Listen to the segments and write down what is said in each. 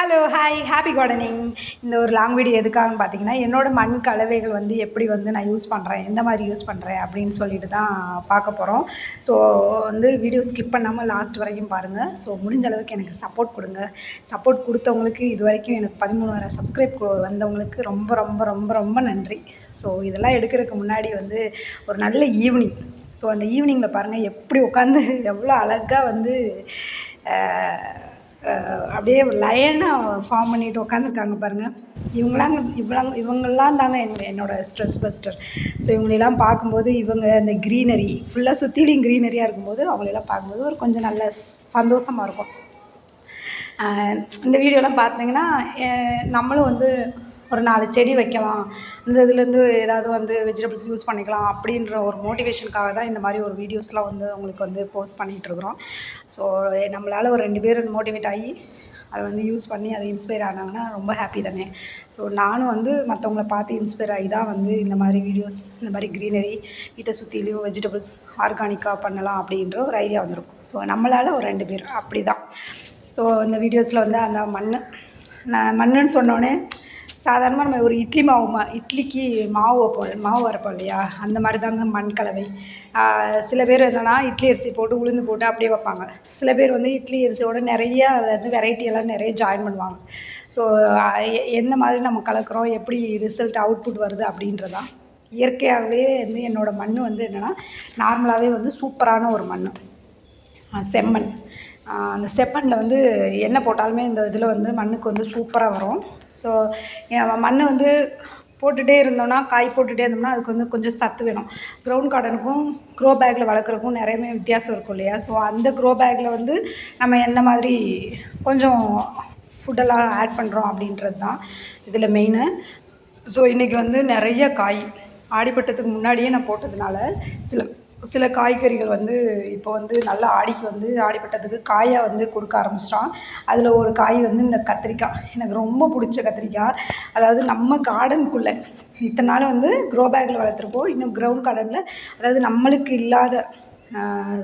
Hello hi happy gardening. இந்த ஒரு long video எதுக்காகன்னு பார்த்தீங்கன்னா, என்னோடய மண் கலவைகள் வந்து எப்படி வந்து நான் யூஸ் பண்ணுறேன், எந்த மாதிரி யூஸ் பண்ணுறேன் அப்படின்னு சொல்லிட்டு தான் பார்க்க போகிறோம். ஸோ வந்து வீடியோ ஸ்கிப் பண்ணாமல் லாஸ்ட் வரைக்கும் பாருங்கள். ஸோ முடிஞ்ச அளவுக்கு எனக்கு சப்போர்ட் கொடுங்க. சப்போர்ட் கொடுத்தவங்களுக்கு இது வரைக்கும் எனக்கு 13,000 சப்ஸ்கிரைப் வந்தவங்களுக்கு ரொம்ப ரொம்ப ரொம்ப ரொம்ப நன்றி. ஸோ இதெல்லாம் எடுக்கிறதுக்கு முன்னாடி வந்து ஒரு நல்ல ஈவினிங். ஸோ அந்த ஈவினிங்கில் பாருங்கள் எப்படி உட்காந்து எவ்வளோ அழகாக வந்து அப்படியே லைனாக ஃபார்ம் பண்ணிட்டு உட்காந்துருக்காங்க பாருங்கள். இவங்கெல்லாம் தாங்க என்னோடய ஸ்ட்ரெஸ் பஸ்டர். ஸோ இவங்களெல்லாம் பார்க்கும்போது இவங்க இந்த க்ரீனரி ஃபுல்லாக சுற்றிலையும் க்ரீனரியாக இருக்கும்போது அவங்களெல்லாம் பார்க்கும்போது ஒரு கொஞ்சம் நல்ல சந்தோஷமாக இருக்கும். இந்த வீடியோலாம் பார்த்தீங்கன்னா நம்மளும் வந்து ஒரு 4 செடி வைக்கலாம், அந்த இதுலேருந்து ஏதாவது வந்து வெஜிடபிள்ஸ் யூஸ் பண்ணிக்கலாம் அப்படின்ற ஒரு மோட்டிவேஷனுக்காக தான் இந்த மாதிரி ஒரு வீடியோஸ்லாம் வந்து உங்களுக்கு வந்து போஸ்ட் பண்ணிகிட்ருக்குறோம். ஸோ நம்மளால் ஒரு 2 பேர் மோட்டிவேட் ஆகி அதை வந்து யூஸ் பண்ணி அதை இன்ஸ்பயர் ஆனாங்கன்னா ரொம்ப ஹாப்பி தானே. ஸோ நானும் வந்து மற்றவங்கள பார்த்து இன்ஸ்பயர் ஆகி தான் வந்து இந்த மாதிரி வீடியோஸ், இந்த மாதிரி க்ரீனரி வீட்டை சுற்றிலையும் வெஜிடபிள்ஸ் ஆர்கானிக்காக பண்ணலாம் அப்படின்ற ஒரு ஐடியா வந்துருக்கும். ஸோ நம்மளால் ஒரு 2 பேர் அப்படி தான். ஸோ இந்த வீடியோஸில் வந்து அந்த மண்ணுன்னு சொன்னோடனே சாதாரணமாக நம்ம ஒரு இட்லிக்கு மாவு அரைப்போம் இல்லையா, அந்த மாதிரி தாங்க மண் கலவை. சில பேர் என்னென்னா இட்லி அரிசி போட்டு உளுந்து போட்டு அப்படியே வைப்பாங்க. சில பேர் வந்து இட்லி அரிசியோட நிறையா வந்து வெரைட்டியெல்லாம் நிறைய ஜாயின் பண்ணுவாங்க. ஸோ எந்த மாதிரி நம்ம கலக்கிறோம், எப்படி ரிசல்ட் அவுட்புட் வருது அப்படின்றதான். இயற்கையாகவே வந்து என்னோடய மண் வந்து என்னென்னா நார்மலாகவே வந்து சூப்பரான ஒரு மண், செம்மண். அந்த செம்மண்ணில் வந்து என்ன போட்டாலுமே இந்த இதில் வந்து மண்ணுக்கு வந்து சூப்பராக வரும். ஸோ மண் வந்து போட்டுகிட்டே இருந்தோம்னா, காய் போட்டுகிட்டே இருந்தோம்னா அதுக்கு வந்து கொஞ்சம் சத்து வேணும். க்ரௌண்ட் கார்டனுக்கும் க்ரோ பேக்கில் வளர்க்குறதுக்கும் நிறையவே வித்தியாசம் இருக்கும் இல்லையா. ஸோ அந்த க்ரோ பேக்கில் வந்து நம்ம எந்த மாதிரி கொஞ்சம் ஃபுட்டெல்லாம் ஆட் பண்ணுறோம் அப்படின்றது தான் இதில் மெயினு. ஸோ இன்றைக்கி வந்து நிறைய காய் ஆடிப்பட்டத்துக்கு முன்னாடியே நான் போட்டதுனால சில காய்கறிகள் வந்து இப்போ வந்து நல்லா ஆடிப்பட்டத்துக்கு காயாக வந்து கொடுக்க ஆரம்பிச்சிட்டான். அதில் ஒரு காய் வந்து இந்த கத்திரிக்காய், எனக்கு ரொம்ப பிடிச்ச கத்திரிக்காய். அதாவது நம்ம கார்டனுக்குள்ளே இத்தனை நாள் வந்து க்ரோ பேக்கில் வளர்த்துருப்போம். இன்னும் க்ரௌண்ட் கார்டனில் அதாவது நம்மளுக்கு இல்லாத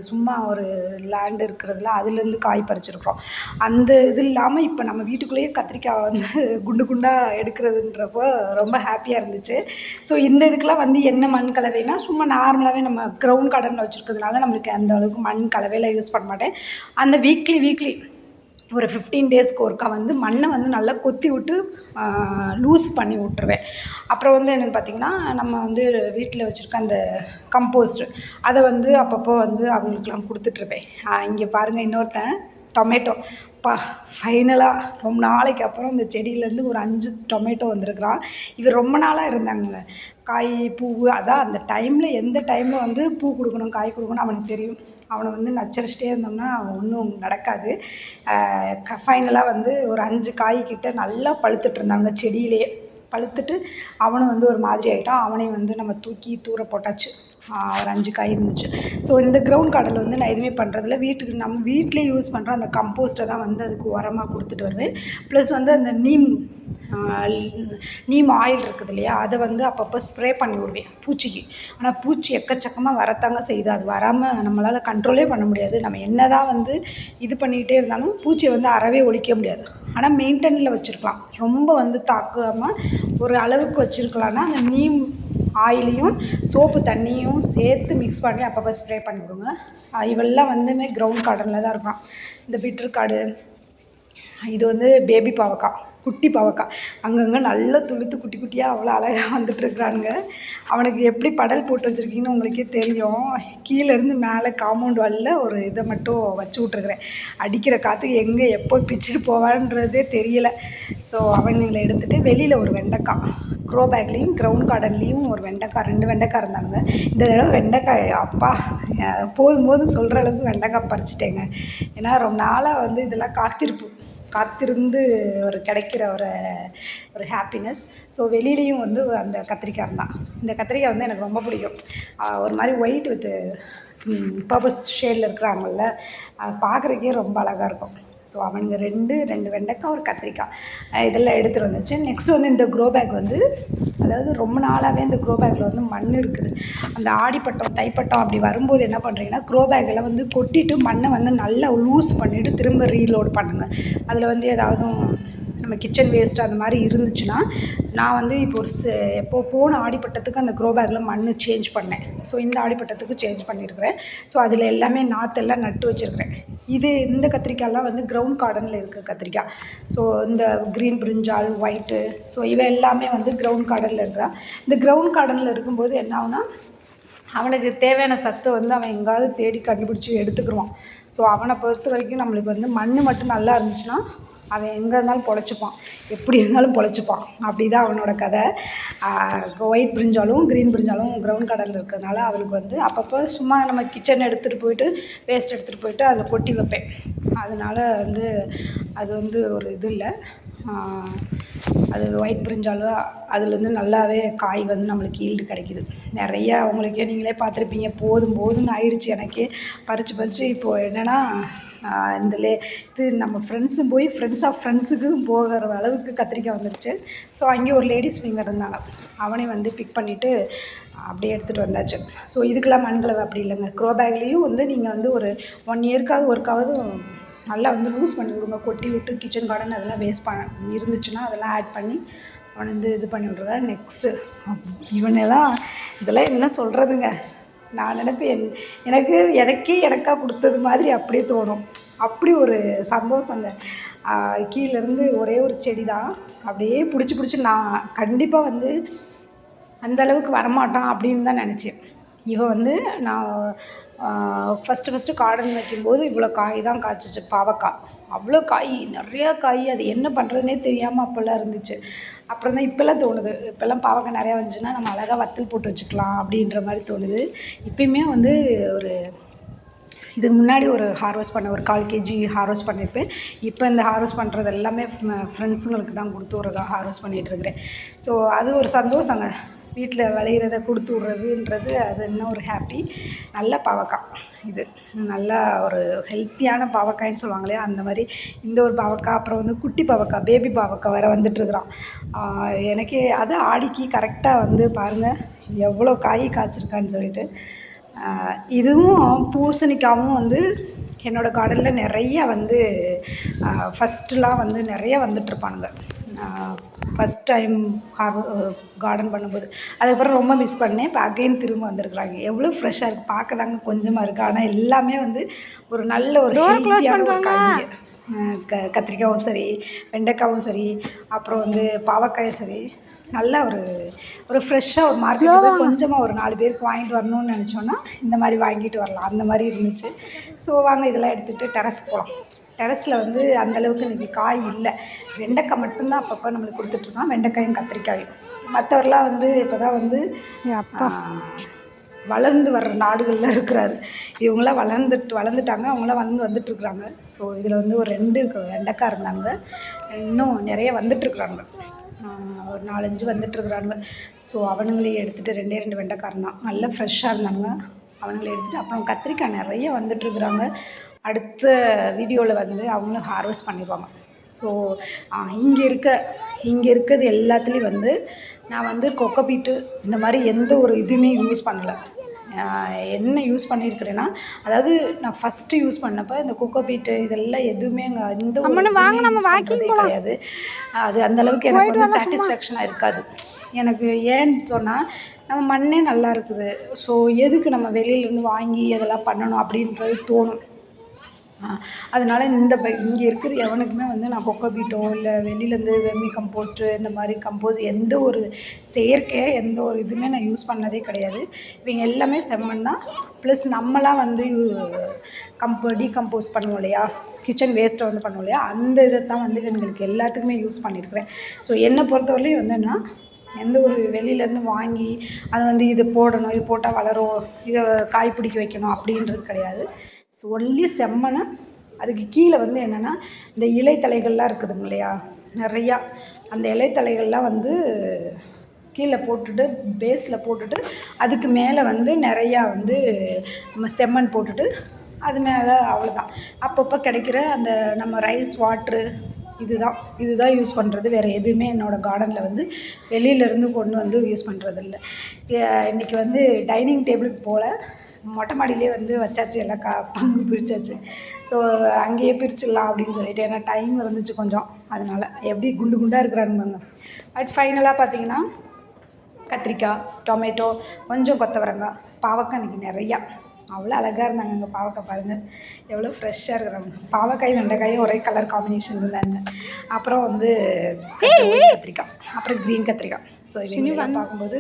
சும்மா ஒரு லேண்டு இருக்கிறதுல அதுலேருந்து காய் பறிச்சிருக்கிறோம். அந்த இது இல்லாமல் இப்போ நம்ம வீட்டுக்குள்ளேயே கத்திரிக்காய் வந்து குண்டு குண்டாக எடுக்கிறதுன்றப்போ ரொம்ப ஹாப்பியாக இருந்துச்சு. ஸோ இந்த இதுக்கெலாம் வந்து என்ன மண் கலவைனா, சும்மா நார்மலாகவே நம்ம க்ரௌண்ட் கார்டனில் வச்சுருக்கிறதுனால நம்மளுக்கு அந்த அளவுக்கு மண் கலவையில் யூஸ் பண்ண மாட்டேன். அந்த வீக்லி ஒரு 15 டேஸ்க்கு ஒருக்கா வந்து மண்ணை வந்து நல்லா கொத்தி விட்டு லூஸ் பண்ணி விட்டுருவேன். அப்புறம் வந்து என்னென்னு பார்த்திங்கன்னா, நம்ம வந்து வீட்டில் வச்சுருக்க அந்த கம்போஸ்ட்டு அதை வந்து அப்பப்போ வந்து அவங்களுக்குலாம் கொடுத்துட்ருப்பேன். இங்கே பாருங்கள், இன்னொருத்தன் டொமேட்டோ ஃபைனலாக ரொம்ப நாளைக்கு அப்புறம் இந்த செடியிலேருந்து ஒரு 5 டொமேட்டோ வந்திருக்கிறான். இவர் ரொம்ப நாளாக இருந்தாங்க. காய் பூ அதான் அந்த டைமில் எந்த டைமில் வந்து பூ கொடுக்கணும், காய் கொடுக்கணும் அவனுக்கு தெரியும். அவனை வந்து நச்சரிச்சிட்டே இருந்தோம்னா ஒன்றும் நடக்காது. ஃபைனலாக வந்து ஒரு 5 காய்கிட்ட நல்லா பழுத்துட்டு இருந்தாங்க. செடியிலேயே பழுத்துட்டு அவனும் வந்து ஒரு மாதிரி ஆகிட்டான். அவனையும் வந்து நம்ம தூக்கி தூர போட்டாச்சு. ஒரு 5 காய் இருந்துச்சு. ஸோ இந்த க்ரௌண்ட் கார்டனில் வந்து நான் எதுவுமே பண்ணுறதில்ல. நம்ம வீட்டிலே யூஸ் பண்ணுற அந்த கம்போஸ்ட்டை தான் வந்து அதுக்கு உரமாக கொடுத்துட்டு வருவேன். ப்ளஸ் வந்து அந்த நீம் ஆயில் இருக்குது இல்லையா, அதை வந்து அப்பப்போ ஸ்ப்ரே பண்ணி விடுவேன் பூச்சிக்கு. ஆனால் பூச்சி எக்கச்சக்கமாக வரத்தாங்க செய்யுது. அது வராமல் நம்மளால் கண்ட்ரோலே பண்ண முடியாது. நம்ம என்ன தான் வந்து இது பண்ணிக்கிட்டே இருந்தாலும் பூச்சியை வந்து அறவே ஒழிக்க முடியாது. ஆனால் மெயின்டெனில் வச்சுருக்கலாம். ரொம்ப வந்து தாக்காமல் ஒரு அளவுக்கு வச்சுருக்கலான்னா அந்த நீம் ஆயிலையும் சோப்பு தண்ணியும் சேர்த்து மிக்ஸ் பண்ணி அப்பப்போ ஸ்ப்ரே பண்ணி விடுங்க. இவெல்லாம் வந்துமே க்ரௌண்ட் கார்டனில் தான் இருக்கான். இந்த பீட்ரூட், இது வந்து பேபி பாவக்காய், குட்டி பாவக்காய் அங்கங்கே நல்லா துளுத்து குட்டி குட்டியாக அவ்வளோ அழகாக வந்துட்டுருக்குறானுங்க. அவனுக்கு எப்படி படல் போட்டு வச்சுருக்கீங்கன்னு உங்களுக்கே தெரியும். கீழேருந்து மேலே காம்பவுண்ட் வாலில் ஒரு இதை மட்டும் வச்சு விட்ருக்குறேன். அடிக்கிற காற்றுக்கு எங்கே எப்போ பிச்சுட்டு போவான்றதே தெரியலை. ஸோ அவனுங்களை எடுத்துகிட்டு வெளியில் ஒரு வெண்டைக்காய், க்ரோ பேக்லேயும் க்ரௌண்ட் கார்டன்லேயும் ஒரு வெண்டைக்காய், 2 வெண்டைக்காய் இருந்தானுங்க. இந்த தடவை வெண்டைக்காய் அப்பா போதும் சொல்கிற அளவுக்கு வெண்டைக்காய் பறிச்சிட்டேங்க. ஏன்னா ரொம்ப நாளாக வந்து இதெல்லாம் காத்திருந்து ஒரு கிடைக்கிற ஒரு ஹாப்பினஸ். ஸோ வெளியிலையும் வந்து அந்த கத்திரிக்காய் இருந்தான். இந்த கத்திரிக்காய் வந்து எனக்கு ரொம்ப பிடிக்கும். ஒரு மாதிரி ஒயிட் வித் பர்பிள் ஷேடில் இருக்கிறாங்கல்ல, பார்க்குறக்கே ரொம்ப அழகாக இருக்கும். ஸோ அவனுங்க 2 வெண்டைக்காய், ஒரு கத்திரிக்காய் இதெல்லாம் எடுத்துகிட்டு வந்துச்சு. நெக்ஸ்ட்டு வந்து இந்த க்ரோ பேக் வந்து அதாவது ரொம்ப நாளாகவே இந்த க்ரோ பேக்கில் வந்து மண் இருக்குது. அந்த ஆடிப்பட்டம் தைப்பட்டம் அப்படி வரும்போது என்ன பண்ணுறீங்கன்னா, க்ரோ பேக்கில் வந்து கொட்டிட்டு மண்ணை வந்து நல்லா லூஸ் பண்ணிவிட்டு திரும்ப ரீலோட் பண்ணுங்கள். அதில் வந்து ஏதாவது நம்ம கிச்சன் வேஸ்ட் அந்த மாதிரி இருந்துச்சுன்னா நான் வந்து இப்போ எப்போ போன ஆடிப்பட்டத்துக்கு அந்த க்ரோ பேக்கில் மண் சேஞ்ச் பண்ணேன். ஸோ இந்த ஆடிப்பட்டத்துக்கு சேஞ்ச் பண்ணியிருக்கிறேன். ஸோ அதில் எல்லாமே நாற்றெல்லாம் நட்டு வச்சுருக்கிறேன். இந்த கத்திரிக்காயெல்லாம் வந்து கிரவுண்ட் கார்டனில் இருக்குது கத்திரிக்காய். ஸோ இந்த க்ரீன் பிரிஞ்சால், ஒயிட்டு, ஸோ இவை எல்லாமே வந்து கிரவுண்ட் கார்டனில் இருக்கிறான். இந்த கிரவுண்ட் கார்டனில் இருக்கும்போது என்ன ஆகுனா அவனுக்கு தேவையான சத்தை வந்து அவன் எங்கேயாவது தேடி கண்டுபிடிச்சி எடுத்துக்கிடுவான். ஸோ அவனை பொறுத்த வரைக்கும் நம்மளுக்கு வந்து மண் மட்டும் நல்லா இருந்துச்சுன்னா அவன் எங்கே இருந்தாலும் பொழைச்சிப்பான், எப்படி இருந்தாலும் பொழைச்சிப்பான். அப்படி தான் அவனோட கதை. ஒயிட் பிரிஞ்சாலும் க்ரீன் பிரிஞ்சாலும் கிரவுண்ட் கார்டனில் இருக்கிறதுனால அவனுக்கு வந்து அப்பப்போ சும்மா நம்ம கிச்சன் எடுத்துகிட்டு போயிட்டு வேஸ்ட் எடுத்துகிட்டு போயிட்டு அதில் கொட்டி வைப்பேன். அதனால் வந்து அது வந்து ஒரு இது இல்லை. அது ஒயிட் பிரிஞ்சாலும் அதுலேருந்து நல்லாவே காய் வந்து நம்மளுக்கு ஈல்டு கிடைக்கிது. நிறையா உங்களுக்கே நீங்களே பார்த்துருப்பீங்க. போதும்னு ஆயிடுச்சு எனக்கே பறித்து. இப்போது என்னென்னா இது நம்ம ஃப்ரெண்ட்ஸும் போய் ஃப்ரெண்ட்ஸ் ஆஃப் ஃப்ரெண்ட்ஸுக்கும் போகிற அளவுக்கு கத்திரிக்காய் வந்துடுச்சு. ஸோ அங்கே ஒரு லேடிஸ் ஃபிங்கர் இருந்தாங்க, அவனை வந்து பிக் பண்ணிவிட்டு அப்படியே எடுத்துகிட்டு வந்தாச்சு. ஸோ இதுக்கெல்லாம் மண்கலவை அப்படி இல்லைங்க. க்ரோ பேக்லேயும் வந்து நீங்கள் வந்து ஒரு 1 இயர்க்காவது ஒர்க்காவது நல்லா வந்து லூஸ் பண்ணி விடுங்க. கொட்டி விட்டு கிச்சன் கார்டன் அதெல்லாம் வேஸ்ட் இருந்துச்சுன்னா அதெல்லாம் ஆட் பண்ணி அவனை வந்து இது பண்ணி விட்ருவேன். நெக்ஸ்ட்டு இவனெல்லாம் இதெல்லாம் என்ன சொல்கிறதுங்க, நான் நினைப்பேன் எனக்கா கொடுத்தது மாதிரி அப்படியே தோணும். அப்படி ஒரு சந்தோஷங்க. கீழேருந்து ஒரே ஒரு செடி தான் அப்படியே பிடிச்சி நான் கண்டிப்பாக வந்து அந்தளவுக்கு வரமாட்டான் அப்படின்னு தான் நினச்சேன். இவன் வந்து நான் ஃபஸ்ட்டு கார்டன் வைக்கும்போது இவ்வளோ காய் தான் காய்ச்சிச்சு. பாவக்காய் அவ்வளோ காய், நிறையா காய். அது என்ன பண்ணுறதுனே தெரியாமல் அப்போல்லாம் இருந்துச்சு. அப்புறம் தான் இப்போல்லாம் தோணுது, இப்போல்லாம் பாவக்காய் நிறையா வந்துச்சுன்னா நம்ம அழகாக வத்தல் போட்டு வச்சுக்கலாம் அப்படின்ற மாதிரி தோணுது. இப்போயுமே வந்து இதுக்கு முன்னாடி ஒரு ஹார்வெஸ்ட் பண்ண ஒரு 1/4 kg ஹார்வெஸ்ட் பண்ணியிருப்பேன். இப்போ இந்த ஹார்வெஸ்ட் பண்ணுறது எல்லாமே ஃப்ரெண்ட்ஸுங்களுக்கு தான் கொடுத்து ஒரு ஹார்வெஸ்ட் பண்ணிகிட்ருக்கிறேன். ஸோ அது ஒரு சந்தோஷங்க. வீட்டில் விளையிறத கொடுத்து விட்றதுன்றது அது இன்னும் ஒரு ஹாப்பி. நல்ல பாவக்காய் இது, நல்லா ஒரு ஹெல்த்தியான பாவக்காய்ன்னு சொல்லுவாங்க இல்லையா, அந்த மாதிரி இந்த ஒரு பாவக்காய். அப்புறம் வந்து குட்டி பாவக்காய், பேபி பாவக்காய் வேறு வந்துட்டுருக்குறான். எனக்கே அது ஆடிக்கு கரெக்டாக வந்து பாருங்கள் எவ்வளோ காய் காய்ச்சிருக்கான்னு சொல்லிட்டு. இதுவும் பூசணிக்காவும் வந்து என்னோடய கார்டனில் நிறையா வந்து ஃபஸ்ட்டுலாம் வந்து நிறையா வந்துட்டுருப்பானுங்க. ஃபஸ்ட் டைம் கார்டன் பண்ணும்போது அதுக்கப்புறம் ரொம்ப மிஸ் பண்ணேன். இப்போ அகைன் திரும்ப வந்திருக்குறாங்க. எவ்வளோ ஃப்ரெஷ்ஷாக இருக்குது, பார்க்க தாங்க கொஞ்சமாக இருக்குது, ஆனால் எல்லாமே வந்து ஒரு நல்ல ஒரு ஹெல்த்தியான ஒரு காய்ங்க. கத்திரிக்காயும் சரி, வெண்டைக்காயும் சரி, அப்புறம் வந்து பாவக்காயும் சரி, நல்ல ஒரு ஃப்ரெஷ்ஷாக ஒரு மார்க்கெட்டில் போய் கொஞ்சமாக ஒரு 4 பேருக்கு வாங்கிட்டு வரணும்னு நினச்சோன்னா இந்த மாதிரி வாங்கிட்டு வரலாம், அந்த மாதிரி இருந்துச்சு. ஸோ வாங்க இதெல்லாம் எடுத்துகிட்டு டெரஸ்க்கு போகலாம். டெரஸில் வந்து அந்தளவுக்கு இன்றைக்கி காய் இல்லை. வெண்டைக்காய் மட்டும்தான் அப்பப்போ நம்மளுக்கு கொடுத்துட்ருக்கான், வெண்டைக்காயும் கத்திரிக்காயும். மற்றவரெலாம் வந்து இப்போ தான் வந்து வளர்ந்து வர்ற நாடுகளில் இருக்கிறாரு. இவங்களாம் வளர்ந்துட்டாங்க, அவங்களாம் வந்துட்டுருக்குறாங்க. ஸோ இதில் வந்து ஒரு 2 வெண்டைக்காய் இருந்தாங்க, இன்னும் நிறைய வந்துட்டுருக்குறாங்க. ஒரு 4-5 வந்துட்டுருக்குறானுங்க. ஸோ அவனுங்களையும் எடுத்துகிட்டு 2 வெண்டைக்காய் இருந்தான், நல்லா ஃப்ரெஷ்ஷாக இருந்தானுங்க. அவனுங்களை எடுத்துகிட்டு அப்புறம் கத்திரிக்காய் நிறைய வந்துட்டுருக்குறாங்க. அடுத்த வீடியோவில் வந்து அவங்களும் ஹார்வெஸ்ட் பண்ணிடுவாங்க. ஸோ இங்கே இருக்கிறது எல்லாத்துலேயும் வந்து நான் வந்து கொக்கோபீட்டு இந்த மாதிரி எந்த ஒரு இதுவுமே யூஸ் பண்ணலை. என்ன யூஸ் பண்ணியிருக்கிறேன்னா, அதாவது நான் ஃபஸ்ட்டு யூஸ் பண்ணப்போ இந்த கொக்கோபீட்டு இதெல்லாம் எதுவுமே எந்த ஒரு யூஸ் பண்ணுறதே கிடையாது. அது அந்தளவுக்கு எனக்கு வந்து சாட்டிஸ்ஃபேக்ஷனாக இருக்காது. எனக்கு ஏன்னு சொன்னால் நம்ம மண்ணே நல்லா இருக்குது. ஸோ எதுக்கு நம்ம வெளியிலேருந்து வாங்கி அதெல்லாம் பண்ணணும் அப்படின்றது தோணும். அதனால் இங்கே இருக்கிற எவனுக்குமே வந்து நான் கொக்கோபீட்டோ இல்லை வெளியிலேருந்து வெர்மி கம்போஸ்ட்டு இந்த மாதிரி எந்த ஒரு செயற்கையாக எந்த ஒரு இதுவுமே நான் யூஸ் பண்ணதே கிடையாது. இவங்க எல்லாமே செம்மண் தான். ப்ளஸ் நம்மளாம் வந்து டீகம்போஸ் பண்ணுவோம் இல்லையா, கிச்சன் வேஸ்ட்டை வந்து பண்ணுவோம் இல்லையா, அந்த இதை தான் வந்து எங்களுக்கு எல்லாத்துக்குமே யூஸ் பண்ணியிருக்கிறேன். ஸோ என்னை பொறுத்தவரையிலும் வந்து என்ன, எந்த ஒரு வெளியிலேருந்து வாங்கி அதை வந்து இது போடணும், இது போட்டால் வளரும், இதை காய் பிடிக்க வைக்கணும் அப்படின்றது கிடையாது. ஒன்லி செம்மண். அதுக்கு கீழே வந்து என்னென்னா இந்த இலைத்தலைகள்லாம் இருக்குதுங்க இல்லையா, நிறையா அந்த இலைத்தலைகள்லாம் வந்து கீழே போட்டுட்டு பேஸில் போட்டுட்டு அதுக்கு மேலே வந்து நிறையா வந்து நம்ம செம்மண் போட்டுட்டு அது மேலே அவ்வளோதான். அப்பப்போ கிடைக்கிற அந்த நம்ம ரைஸ் வாட்ரு இதுதான் யூஸ் பண்ணுறது. வேறு எதுவுமே என்னோடய கார்டனில் வந்து வெளியிலேருந்து கொண்டு வந்து யூஸ் பண்ணுறதில்ல. இன்றைக்கி வந்து டைனிங் டேபிளுக்கு போல் மொட்டை மாடியிலே வந்து வச்சாச்சு, எல்லாம் பங்கு பிரித்தாச்சு. ஸோ அங்கேயே பிரிச்சிடலாம் அப்படின்னு சொல்லிட்டு, ஏன்னா டைம் இருந்துச்சு கொஞ்சம், அதனால் எப்படி குண்டு குண்டாக இருக்கிறாருங்க. பட் ஃபைனலாக பார்த்தீங்கன்னா கத்திரிக்காய், டொமேட்டோ, கொஞ்சம் கொத்தவரங்காய், பாவக்காய் இன்றைக்கி நிறையா, அவ்வளோ அழகாக இருந்தாங்க. அங்கே பாவக்காய் பாருங்கள் எவ்வளோ ஃப்ரெஷ்ஷாக இருக்கிறாங்க. பாவக்காய் வெண்டைக்காயும் ஒரே கலர் காம்பினேஷன் இருந்தாங்க. அப்புறம் வந்து கத்திரிக்காய், அப்புறம் க்ரீன் கத்திரிக்காய். ஸோ இதெல்லாம் பார்க்கும்போது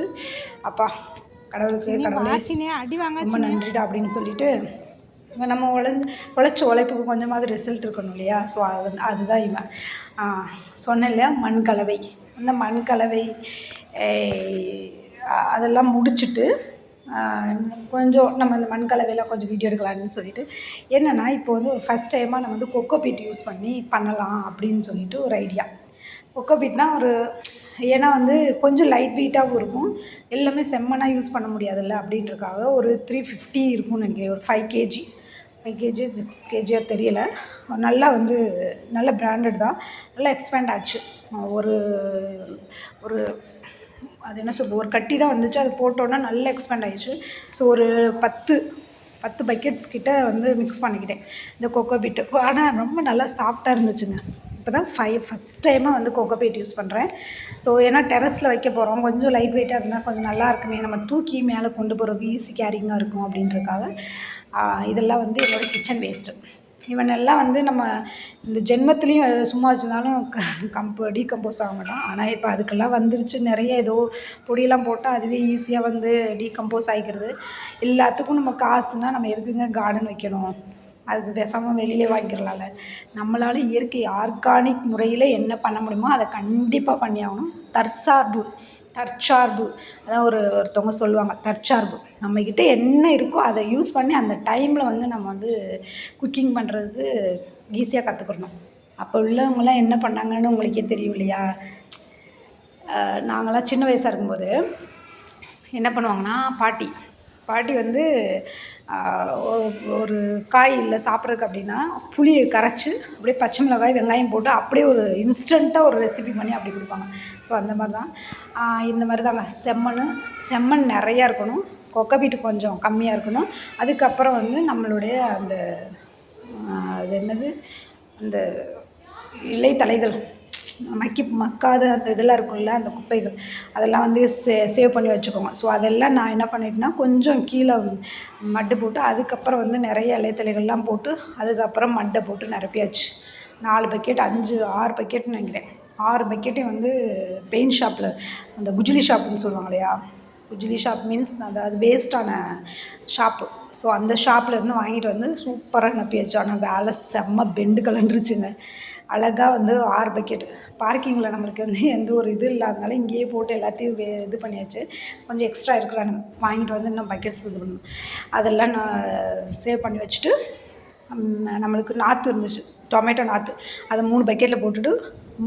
அப்பா கடவுளுக்கு ரொம்ப நன்றிடா அப்படின்னு சொல்லிட்டு, நம்ம உழைச்ச உழைப்புக்கு கொஞ்சமாவது ரிசல்ட் இருக்கணும் இல்லையா. ஸோ அதுதான் இவன் சொன்னேன் இல்லையா, மண் கலவை. அந்த மண் கலவை அதெல்லாம் முடிச்சுட்டு கொஞ்சம் நம்ம இந்த மண் கலவையெல்லாம் கொஞ்சம் வீடியோ எடுக்கலான்னு சொல்லிட்டு, என்னென்னா இப்போ வந்து ஒரு ஃபஸ்ட் டைமாக நம்ம வந்து கொக்கோ பீட் யூஸ் பண்ணி பண்ணலாம் அப்படின்னு சொல்லிட்டு ஒரு ஐடியா. கொக்கோ பீட்னால் ஒரு ஏன்னா வந்து கொஞ்சம் லைட் வெயிட்டாகவும் இருக்கும், எல்லாமே செம்மனாக யூஸ் பண்ண முடியாதுல்ல அப்படின்றக்காக ஒரு 350 இருக்கும்னு நினைக்கிறேன். ஒரு 5 kg 6 kg தெரியல. நல்லா வந்து நல்ல பிராண்டட் தான், நல்லா எக்ஸ்பேண்ட் ஆச்சு. ஒரு ஒரு அது என்ன சொல்கிறது, ஒரு கட்டி தான் வந்துச்சு, அது போட்டோன்னா நல்லா எக்ஸ்பேண்ட் ஆகிடுச்சு. ஸோ ஒரு 10 பக்கெட்ஸ் கிட்ட வந்து மிக்ஸ் பண்ணிக்கிட்டேன் இந்த கொக்கோ பீட்டு. ஆனால் ரொம்ப நல்லா சாஃப்டாக இருந்துச்சுங்க. இப்போ தான் ஃபஸ்ட் டைமாக வந்து கொக்கோ பீட் யூஸ் பண்ணுறேன். ஸோ ஏன்னா டெரஸில் வைக்க போகிறோம், கொஞ்சம் லைட் வெயிட்டாக இருந்தால் கொஞ்சம் நல்லா இருக்குமே, நம்ம தூக்கி மேலே கொண்டு போகிறதுக்கு ஈஸி கேரிங்காக இருக்கும் அப்படின்றக்காக இதெல்லாம் வந்து என்னோடய கிச்சன் வேஸ்ட்டு. இவனெல்லாம் வந்து நம்ம இந்த ஜென்மத்துலேயும் சும்மா வச்சுருந்தாலும் டீகம்போஸ் ஆக மாட்டான். ஆனால் இப்போ அதுக்கெல்லாம் வந்துருச்சு நிறைய, ஏதோ பொடியெல்லாம் போட்டால் அதுவே ஈஸியாக வந்து டீகம்போஸ் ஆகிக்கிறது. எல்லாத்துக்கும் நம்ம காசுனால் நம்ம எதுக்குங்க கார்டன் வைக்கணும், அதுக்கு பேசாமல் வெளியிலே வாங்கிக்கிறலாம்ல. நம்மளால் இயற்கை ஆர்கானிக் முறையில் என்ன பண்ண முடியுமோ அதை கண்டிப்பாக பண்ணி ஆகணும். தற்சார்பு அதான் ஒருத்தவங்க சொல்லுவாங்க, தற்சார்பு. நம்மக்கிட்ட என்ன இருக்கோ அதை யூஸ் பண்ணி அந்த டைமில் வந்து நம்ம வந்து குக்கிங் பண்ணுறதுக்கு ஈஸியாக கற்றுக்கணும். அப்போ உள்ளவங்களாம் என்ன பண்ணாங்கன்னு உங்களுக்கே தெரியும் இல்லையா. நாங்களாம் சின்ன வயசாக இருக்கும்போது என்ன பண்ணுவாங்கன்னா, பாட்டி வந்து ஒரு காய் இல்லை சாப்பிட்றதுக்கு அப்படின்னா புளியை கரைச்சி அப்படியே பச்சை மிளகாய் வெங்காயம் போட்டு அப்படியே ஒரு இன்ஸ்டண்ட்டாக ஒரு ரெசிபி பண்ணி அப்படி கொடுப்பாங்க. ஸோ அந்த மாதிரி தான் இந்த மாதிரி தாங்க. செம்மண் நிறையா இருக்கணும், கொக்கோ பீட்டு கொஞ்சம் கம்மியாக இருக்கணும். அதுக்கப்புறம் வந்து நம்மளுடைய அந்த அது என்னது, அந்த இலைத்தலைகள் மக்காத அந்த இதெல்லாம் இருக்கும்ல, அந்த குப்பைகள், அதெல்லாம் வந்து சேவ் பண்ணி வச்சுக்கோங்க. ஸோ அதெல்லாம் நான் என்ன பண்ணிட்டேன்னா, கொஞ்சம் கீழே மட்டு போட்டு அதுக்கப்புறம் வந்து நிறைய இலைத்தலைகள்லாம் போட்டு அதுக்கப்புறம் மட்டை போட்டு நிரப்பியாச்சு. 4 பக்கெட் 6 பக்கெட்னு நினைக்கிறேன். 6 பக்கெட்டையும் வந்து பெயிண்ட் ஷாப்பில், அந்த குஜிலி ஷாப்புன்னு சொல்லுவாங்க இல்லையா, குஜிலி ஷாப் மீன்ஸ் அதாவது வேஸ்ட்டான ஷாப்பு. ஸோ அந்த ஷாப்லேருந்து வாங்கிட்டு வந்து சூப்பராக நிரப்பியாச்சு. ஆனால் வேலை செம்ம பெண்டு கலண்டுருச்சுங்க. அழகாக வந்து 6 பக்கெட் பார்க்கிங்கில் நம்மளுக்கு வந்து எந்த ஒரு இது இல்லாதனால இங்கேயே போட்டு எல்லாத்தையும் இது பண்ணியாச்சு. கொஞ்சம் எக்ஸ்ட்ரா இருக்கிறானு வாங்கிட்டு வந்து இன்னும் பக்கெட்ஸ் இது பண்ணணும். அதெல்லாம் நான் சேவ் பண்ணி வச்சுட்டு, நம்மளுக்கு நாற்று இருந்துச்சு, டொமேட்டோ நாற்று, அதை 3 பக்கெட்டில் போட்டுட்டு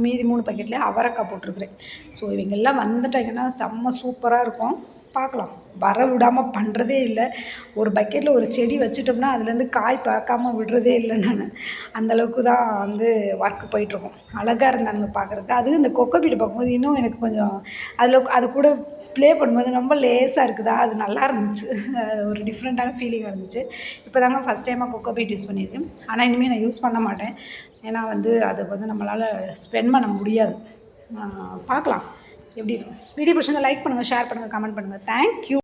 மீதி 3 பக்கெட்லேயே அவரைக்காய் போட்டிருக்குறேன். ஸோ இவங்கெல்லாம் வந்துட்டாங்கன்னா செம்ம சூப்பராக இருக்கும். பார்க்கலாம், வர விடாமல் பண்ணுறதே இல்லை. ஒரு பக்கெட்டில் ஒரு செடி வச்சுட்டோம்னா அதுலேருந்து காய் பார்க்காம விடுறதே இல்லை. நான் அந்தளவுக்கு தான் வந்து ஒர்க்கு போயிட்டுருக்கோம். அழகாக இருந்தானுங்க பார்க்குறதுக்கு. அதுவும் இந்த கொக்கோ பீட்டை பார்க்கும்போது இன்னும் எனக்கு கொஞ்சம் அது கூட ப்ளே பண்ணும்போது ரொம்ப லேஸாக இருக்குதா, அது நல்லா இருந்துச்சு. ஒரு டிஃப்ரெண்ட்டான ஃபீலிங்காக இருந்துச்சு. இப்போ தாங்க ஃபஸ்ட் டைமாக கொக்கோ பீட் யூஸ் பண்ணியிருக்கேன். ஆனால் இனிமேல் நான் யூஸ் பண்ண மாட்டேன். ஏன்னா வந்து அதுக்கு வந்து நம்மளால் ஸ்பெண்ட் பண்ண முடியாது. பார்க்கலாம் எப்படி இருக்கும். வீடியோ பிடிச்சிருந்தா லைக் பண்ணுங்கள், ஷேர் பண்ணுங்கள், கமெண்ட் பண்ணுங்கள். தேங்க்யூ.